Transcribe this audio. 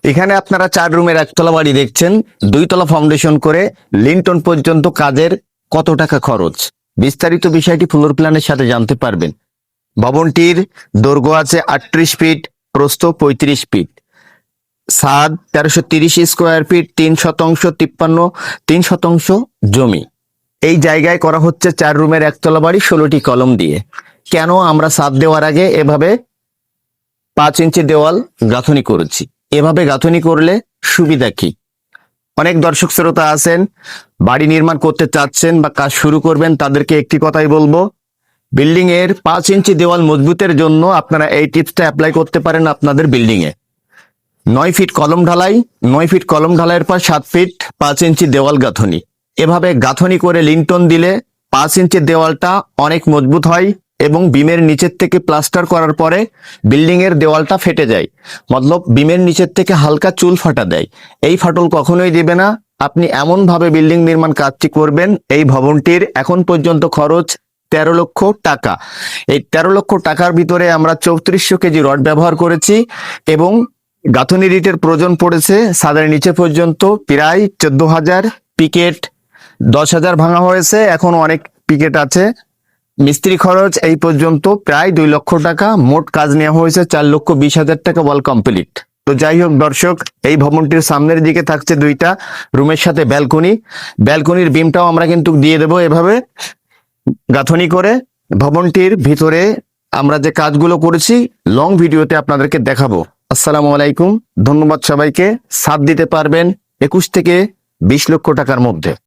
এখানে আপনারা 4 রুমের একতলা বাড়ি দেখছেন। 2 তলা ফাউন্ডেশন করে লিন্টন পর্যন্ত কাজের কত টাকা খরচ, বিস্তারিত বিষয়টি ফ্লোর প্ল্যানের সাথে জানতে পারবেন। ভবনটির দৈর্ঘ্য আছে 38 ফিট, প্রস্থ 35 ফিট, ছাদ 1330 স্কোয়ার ফিট, 3 শতাংশ জমি। এই জায়গায় করা হচ্ছে 4 রুমের একতলা বাড়ি 16টি কলম দিয়ে। কেন আমরা ছাদ দেওয়ার আগে এভাবে 5 ইঞ্চি দেওয়াল গাঁথনি করেছি? এভাবে গাঁথনি করলে সুবিধা কি? অনেক দর্শক শ্রোতা আছেন বাড়ি নির্মাণ করতে চাচ্ছেন বা কাজ শুরু করবেন, তাদেরকে একটি কথাই বলবো, বিল্ডিং এর 5 ইঞ্চি দেওয়াল মজবুতের জন্য আপনারা এই টিপসটা অ্যাপ্লাই করতে পারেন আপনাদের বিল্ডিং এ। 9 ফিট কলম ঢালাই, 9 ফিট কলম ঢালাইয়ের পর 7 ফিট 5 ইঞ্চি দেওয়াল গাঁথনি। এভাবে গাঁথনি করে লিন্টন দিলে 5 ইঞ্চি দেওয়ালটা অনেক মজবুত হয় এবং বিমের নিচের থেকে প্লাস্টার করার পরে বিল্ডিং এর দেওয়ালটা ফেটে যায়, মতলব বিমের নিচের থেকে হালকা চুল ফাটা দেয়। এই ফাটল কখনোই দিবে না। আপনি এমন ভাবে বিল্ডিং নির্মাণ কাজটি করবেন। এই ভবনটির এখন পর্যন্ত খরচ 13 লক্ষ টাকা। এই 13 লক্ষ টাকার ভিতরে আমরা 3400 কেজি রড ব্যবহার করেছি এবং গাঁথনি ইটের প্রয়োজন পড়েছে ছাদের নিচে পর্যন্ত প্রায় 14,000 পিকেট। 10,000 ভাঙা হয়েছে, এখন অনেক পিকেট আছে। মিস্ত্রি খরচ এই পর্যন্ত প্রায় 2 লক্ষ টাকা। মোট কাজ নেওয়া হয়েছে 4,20,000 টাকা, ওয়াল কমপ্লিট। তো যাই হোক দর্শক, এই ভবনটির সামনের দিকে থাকছে 2টা রুমের সাথে ব্যালকনি। ব্যালকনির বিমটাও আমরা কিন্তু দিয়ে দেবো এভাবে গাঁথনি করে। ভবনটির ভিতরে আমরা যে কাজগুলো করেছি লং ভিডিওতে আপনাদেরকে দেখাবো। আসসালামু আলাইকুম, ধন্যবাদ সবাইকে। ছাদ দিতে পারবেন 21 থেকে 20 লক্ষ টাকার মধ্যে।